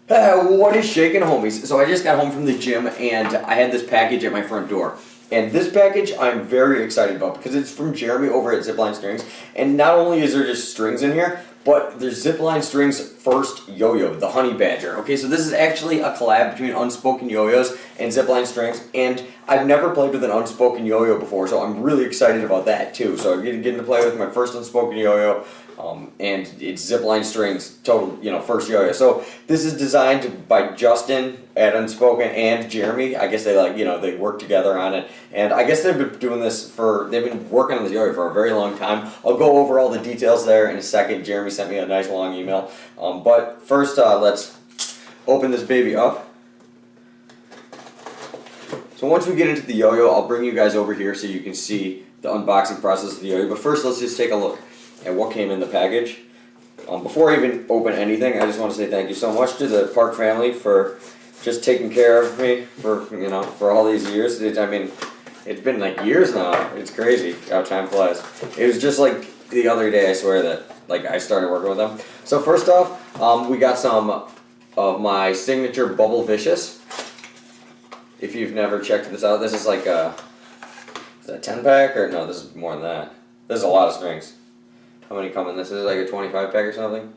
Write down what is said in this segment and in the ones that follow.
What is shaking, homies? So I just got home from the gym and I had this package at my front door. And this package I'm very excited about because it's from Jeremy over at ZipLine Strings. And not only is there just strings in here, but there's ZipLine Strings' first YoYo, the Honey Badger. Okay, so this is actually a collab between UnSpoken Yoyos and ZipLine Strings. And I've never played with an UnSpoken Yoyo before, so I'm really excited about that too. So I'm getting to play with my first UnSpoken Yoyo. And it's ZipLine Strings, total, first yo-yo. So this is designed by Justin at UnSpoken and Jeremy. I guess they they work together on it. And I guess they've been working on this yo-yo for a very long time. I'll go over all the details there in a second. Jeremy sent me a nice long email. But first, let's open this baby up. So once we get into the yo-yo, I'll bring you guys over here so you can see the unboxing process of the yo-yo. But first, let's just take a look at what came in the package. Before I even open anything, I just want to say thank you so much to the Park family for just taking care of me for all these years. It's been like years now. It's crazy how time flies. It was just like the other day, I swear, that I started working with them. So first off, we got some of my signature Bubble Vicious. If you've never checked this out, this is like is that a 10 pack or no? This is more than that. There's a lot of strings. How many come in this? Is it like a 25 pack or something?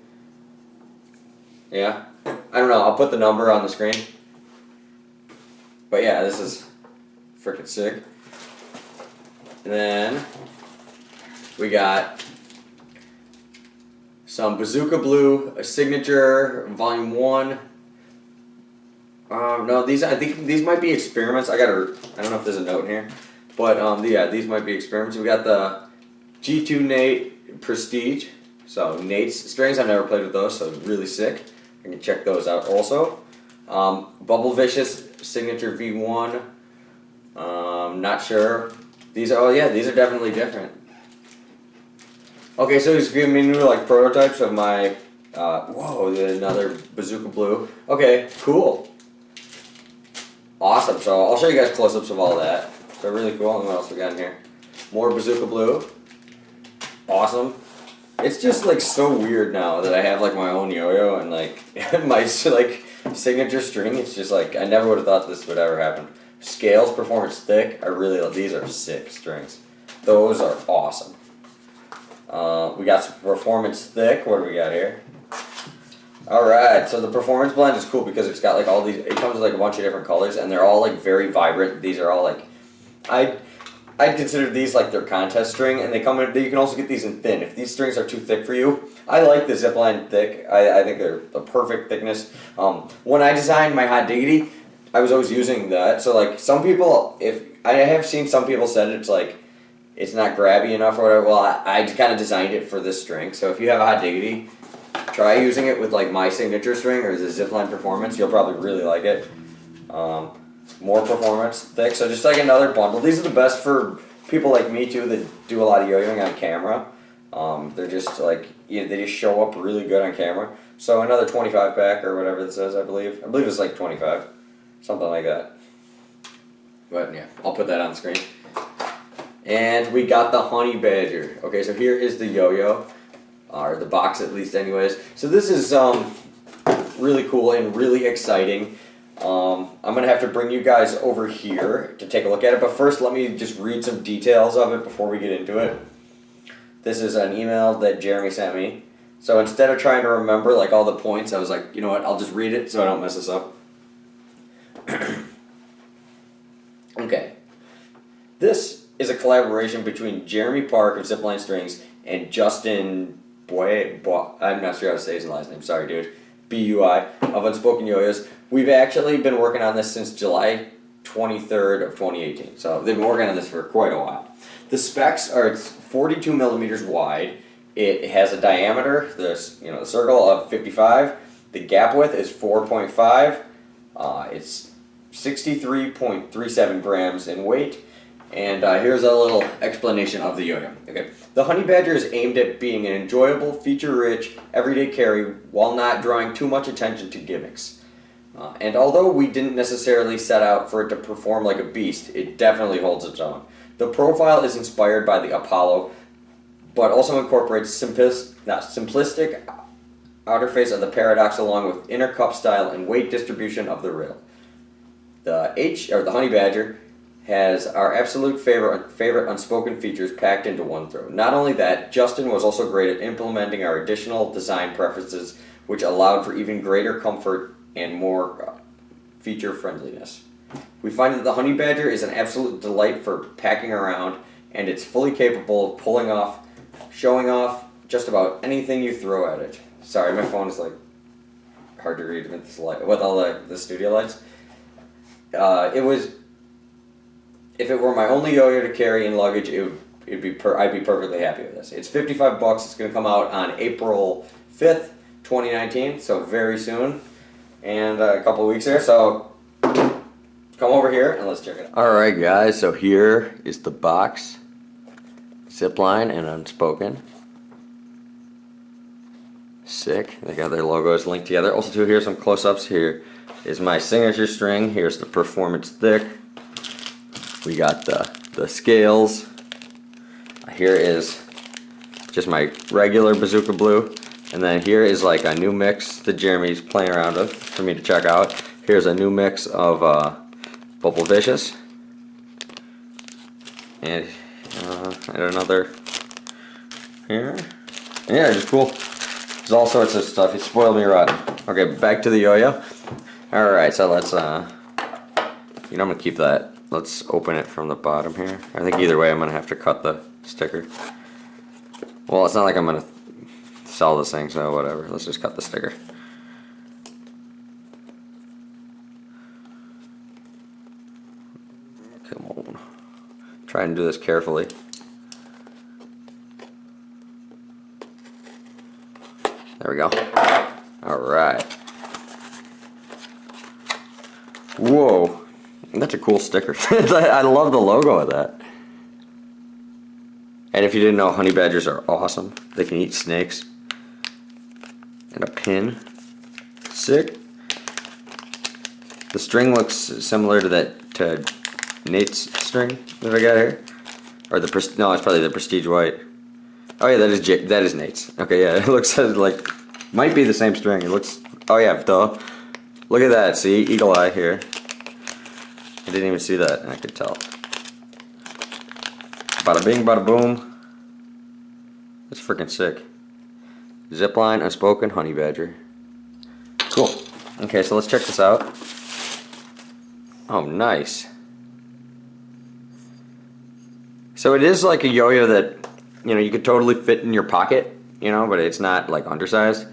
Yeah? I don't know. I'll put the number on the screen. But yeah, this is freaking sick. And then we got some Bazooka Blue, a signature, volume 1. No, I think these might be experiments. I don't know if there's a note in here. But yeah, these might be experiments. We got the G2 Nate Prestige, so Nate's strings. I've never played with those, so really sick. I can check those out also. Bubble Vicious Signature V1. Not sure. These are definitely different. Okay, so he's giving me new prototypes of my. Whoa, another Bazooka Blue. Okay, cool. Awesome. So I'll show you guys close-ups of all that. So really cool. And what else we got in here? More Bazooka Blue. Awesome. It's just so weird now that I have my own yo-yo and my signature string. It's just I never would have thought this would ever happen. Scales Performance Thick. I really love these. Are sick strings. Those are awesome. We got some Performance Thick. What do we got here? All right. So the Performance Blend is cool because it's got all these. It comes with a bunch of different colors and they're all very vibrant. These are all I'd consider these their contest string, and they come in. You can also get these in thin. If these strings are too thick for you, I like the ZipLine thick. I think they're the perfect thickness. When I designed my Hot Diggity, I was always using that. So some people, if I have seen some people said it's not grabby enough or whatever. Well, I kind of designed it for this string. So if you have a Hot Diggity, try using it with my signature string or the ZipLine Performance. You'll probably really like it. More Performance Thick, so just another bundle. These are the best for people like me too that do a lot of yo-yoing on camera. They're just they just show up really good on camera. So another 25 pack or whatever this is, I believe it's 25, something like that. But yeah, I'll put that on the screen. And we got the Honey Badger. Okay, so here is the yo-yo, or the box at least anyways. So this is really cool and really exciting. I'm going to have to bring you guys over here to take a look at it, but first let me just read some details of it before we get into it. This is an email that Jeremy sent me. So instead of trying to remember all the points, I was like, you know what, I'll just read it so I don't mess this up. Okay. This is a collaboration between Jeremy Park of ZipLine Strings and Justin I'm not sure how to say his last name, sorry dude. BUI of UnSpoken Yoyos. We've actually been working on this since July 23rd of 2018. So they've been working on this for quite a while. The specs are 42 millimeters wide. It has a diameter, the circle of 55. The gap width is 4.5. It's 63.37 grams in weight. And here's a little explanation of the yo-yo. Okay. The Honey Badger is aimed at being an enjoyable, feature-rich, everyday carry while not drawing too much attention to gimmicks. And although we didn't necessarily set out for it to perform like a beast, it definitely holds its own. The profile is inspired by the Apollo, but also incorporates simplistic outer face of the Paradox along with inner cup style and weight distribution of the reel. The Honey Badger has our absolute favorite unspoken features packed into one throw. Not only that, Justin was also great at implementing our additional design preferences, which allowed for even greater comfort and more feature friendliness. We find that the Honey Badger is an absolute delight for packing around, and it's fully capable of pulling off, showing off just about anything you throw at it. Sorry, my phone is like hard to read with this light, with all the studio lights. If it were my only yo-yo to carry in luggage, I'd be perfectly happy with this. It's $55. It's going to come out on April 5th, 2019, so very soon, and a couple of weeks here. So come over here and let's check it out. All right, guys. So here is the box, ZipLine and Unspoken. Sick. They got their logos linked together. Also, too, here's some close-ups. Here is my signature string. Here's the Performance Thick. We got the scales. Here is just my regular Bazooka Blue. And then here is like a new mix that Jeremy's playing around with for me to check out. Here's a new mix of Bubble Vicious. And another here. Yeah, just cool. There's all sorts of stuff. You spoiled me rotten. Okay, back to the yo-yo. Alright, so let's, I'm going to keep that. Let's open it from the bottom here. I think either way I'm going to have to cut the sticker. Well, it's not like I'm going to sell this thing, so whatever. Let's just cut the sticker. Come on. Try and do this carefully. There we go. Alright. Whoa. That's a cool sticker. I love the logo of that. And if you didn't know, honey badgers are awesome. They can eat snakes. And a pin. Sick. The string looks similar to Nate's string that I got here. Or no, it's probably the Prestige White. Oh yeah, that is Nate's. Okay, yeah, it looks like might be the same string. It looks. Oh yeah, duh. Look at that. See, eagle eye here. I didn't even see that, and I could tell. Bada bing, bada boom. That's freaking sick. ZipLine, Unspoken, Honey Badger. Cool. Okay, so let's check this out. Oh, nice. So it is like a yo-yo that, you know, you could totally fit in your pocket, you know, but it's not like undersized.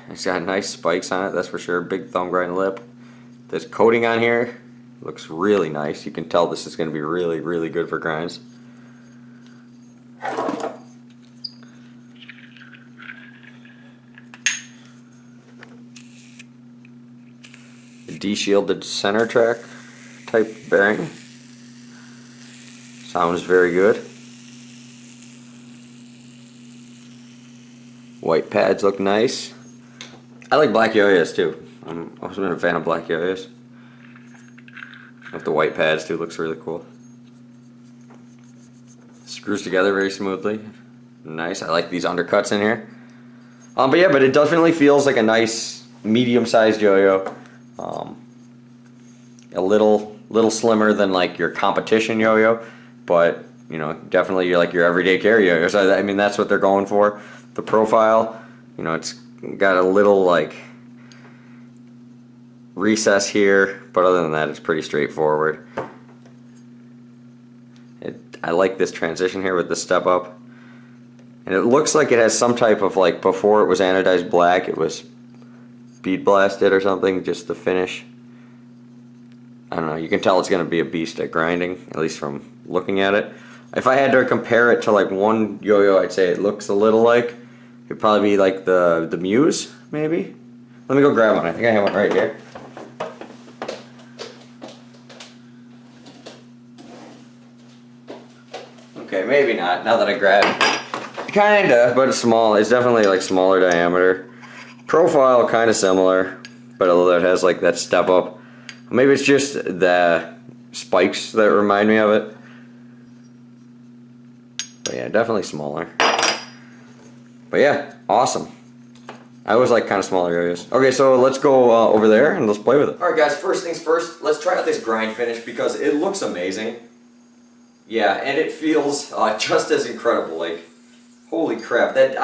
It's got nice spikes on it, that's for sure. Big thumb grind lip. This coating on here looks really nice. You can tell this is going to be really, really good for grinds. A de-shielded center track type bearing. Sounds very good. White pads look nice. I like black yo-yos too. I've always been a fan of black yo-yos. With the white pads too, looks really cool. Screws together very smoothly. Nice. I like these undercuts in here. But yeah, but it definitely feels like a nice medium-sized yo-yo. A little slimmer than like your competition yo-yo, but you know, definitely you're like your everyday carry yo-yo. So I mean, that's what they're going for. The profile, you know, it's got a little like recess here, but other than that it's pretty straightforward. I like this transition here with the step up, and it looks like it has some type of like, before it was anodized black, it was bead blasted or something, just the finish. I don't know, you can tell it's going to be a beast at grinding, at least from looking at it. If I had to compare it to like one yo-yo, I'd say it looks a little like, it'd probably be like the Muse, maybe? Let me go grab one, I think I have one right here. Okay, maybe not, now that I grab it. Kinda, but it's small. It's definitely like smaller diameter. Profile kinda similar, but although it has like that step up. Maybe it's just the spikes that remind me of it. But yeah, definitely smaller. But yeah, Awesome. I always like kind of smaller yo-yos. Okay, so let's go over there and let's play with it. Alright guys, first things first, let's try out this grind finish because it looks amazing. Yeah, and it feels just as incredible. Like, holy crap, that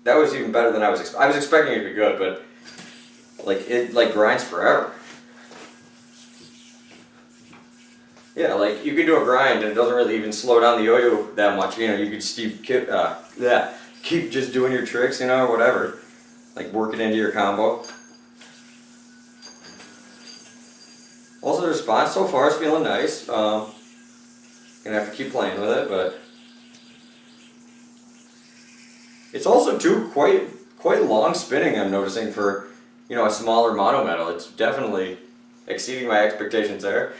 was even better than I was expecting. I was expecting it to be good, but like it grinds forever. Yeah, like you can do a grind and it doesn't really even slow down the yo-yo that much. You know, you could keep just doing your tricks, you know, or whatever. Like work it into your combo. Also, the response so far is feeling nice. Gonna have to keep playing with it, but it's also too quite long spinning. I'm noticing for, you know, a smaller mono metal. It's definitely exceeding my expectations there.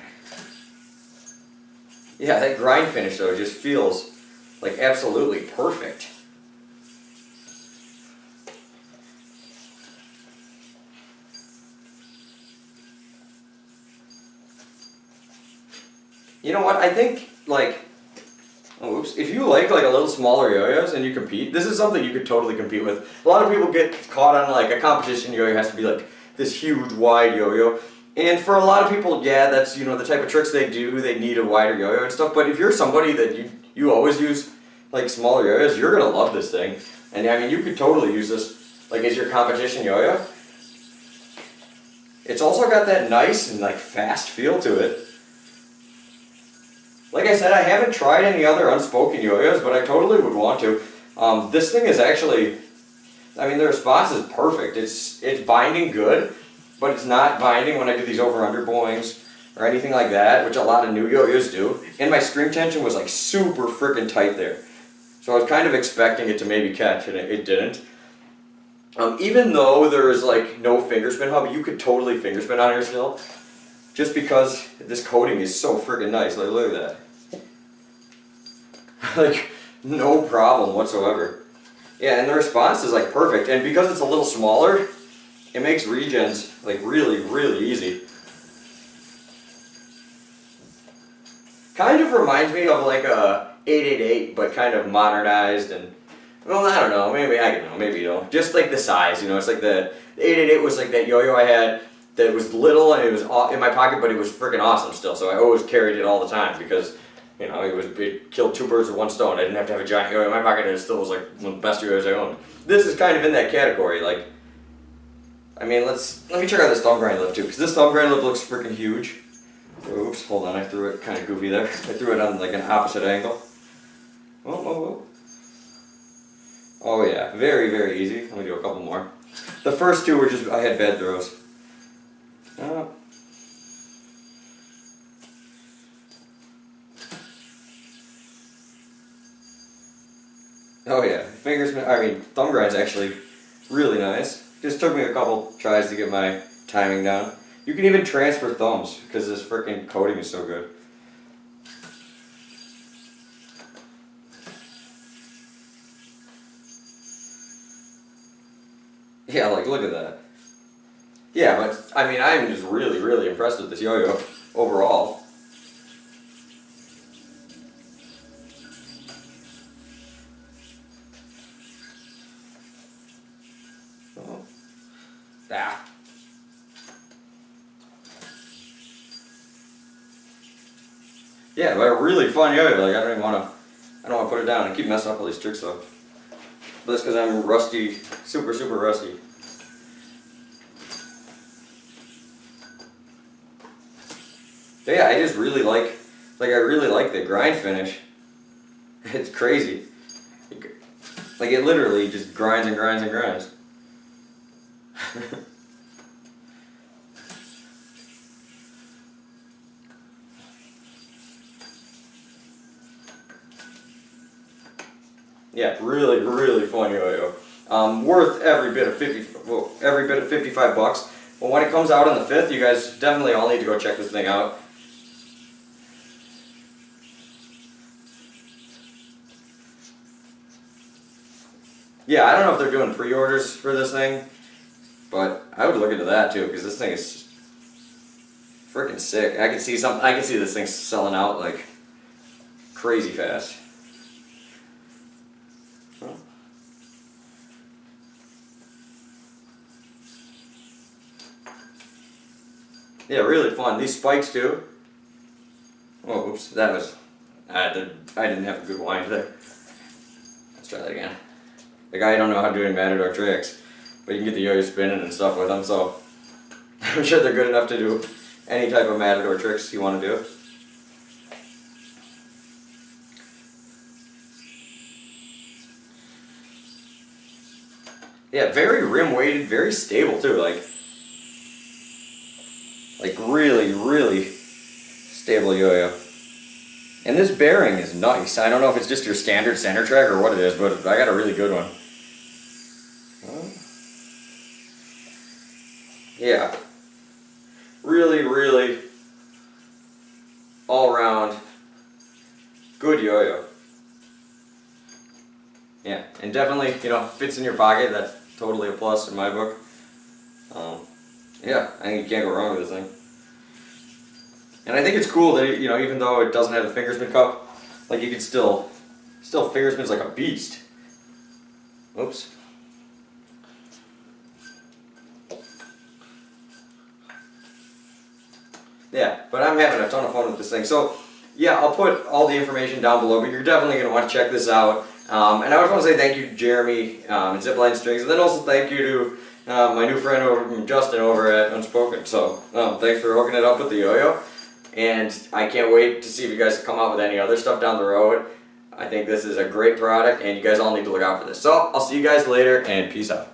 Yeah, that grind finish though just feels like absolutely perfect. You know what? I think if you like a little smaller yo-yos and you compete, this is something you could totally compete with. A lot of people get caught on like a competition yo-yo has to be like this huge wide yo-yo. And for a lot of people, yeah, that's, you know, the type of tricks they do, they need a wider yo-yo and stuff. But if you're somebody that you always use like smaller yo-yos, you're gonna love this thing. And I mean, you could totally use this like as your competition yo-yo. It's also got that nice and like fast feel to it. Like I said, I haven't tried any other unspoken yo-yos, but I totally would want to. This thing is actually, I mean, the response is perfect. It's binding good, but it's not binding when I do these over-under boings or anything like that, which a lot of new yo-yos do. And my string tension was like super freaking tight there. So I was kind of expecting it to maybe catch, and it didn't. Even though there is like no fingerspin hub, you could totally fingerspin on here still. Just because this coating is so freaking nice. Like, look at that. Like, no problem whatsoever. Yeah, and the response is like perfect. And because it's a little smaller, it makes regens like really, really easy. Kind of reminds me of like a 888, but kind of modernized and, well, I don't know, maybe I don't know, maybe you don't. Just like the size, you know, it's like the 888 was like that yo-yo I had that was little and it was in my pocket, but it was freaking awesome still. So I always carried it all the time because, you know, it killed two birds with one stone. I didn't have to have a giant yo-yo in my pocket, and it still was like one of the best yo-yos I owned. This is kind of in that category. Like, I mean, let me check out this thumb grind lift too, because this thumb grind lift looks freaking huge. Oops, hold on, I threw it kind of goofy there. I threw it on like an opposite angle. Oh yeah, very, very easy. Let me do a couple more. The first two were just, I had bad throws. Oh yeah, thumb grind's actually really nice. Just took me a couple tries to get my timing down. You can even transfer thumbs because this freaking coating is so good. Yeah, like look at that. Yeah, but I mean, I'm just really, really impressed with this yo-yo overall. Yeah, but a really fun yo-yo. Like I don't want to put it down. I keep messing up all these tricks though. But that's because I'm rusty, super, super rusty. But yeah, I just really like I really like the grind finish. It's crazy. Like it literally just grinds and grinds and grinds. Yeah, really, really fun yo-yo. Worth every bit of $55. But when it comes out on the 5th, you guys definitely all need to go check this thing out. Yeah, I don't know if they're doing pre-orders for this thing, but I would look into that too because this thing is freaking sick. I can see this thing selling out like crazy fast. Yeah, really fun. These spikes too. Oh, oops, that was, I didn't have a good wind there. Let's try that again. Like, I don't know how to do any matador tricks, but you can get the yo-yo spinning and stuff with them, so I'm sure they're good enough to do any type of matador tricks you want to do. Yeah, very rim weighted, very stable too, like really, really stable yo-yo. And this bearing is nice. I don't know if it's just your standard center track or what it is, but I got a really good one. Yeah. Really, really all around good yo-yo. Yeah, and definitely, you know, fits in your pocket. That's totally a plus in my book. Yeah, I think you can't go wrong with this thing. And I think it's cool that, you know, even though it doesn't have a fingerspin cup, like you can still fingerspins like a beast. Oops. Yeah, but I'm having a ton of fun with this thing. So, yeah, I'll put all the information down below, but you're definitely going to want to check this out. And I just want to say thank you to Jeremy and ZipLine Strings, and then also thank you to my new friend Justin over at UnSpoken. So, thanks for hooking it up with the yo-yo. And I can't wait to see if you guys come out with any other stuff down the road. I think this is a great product, and you guys all need to look out for this. So, I'll see you guys later, and peace out.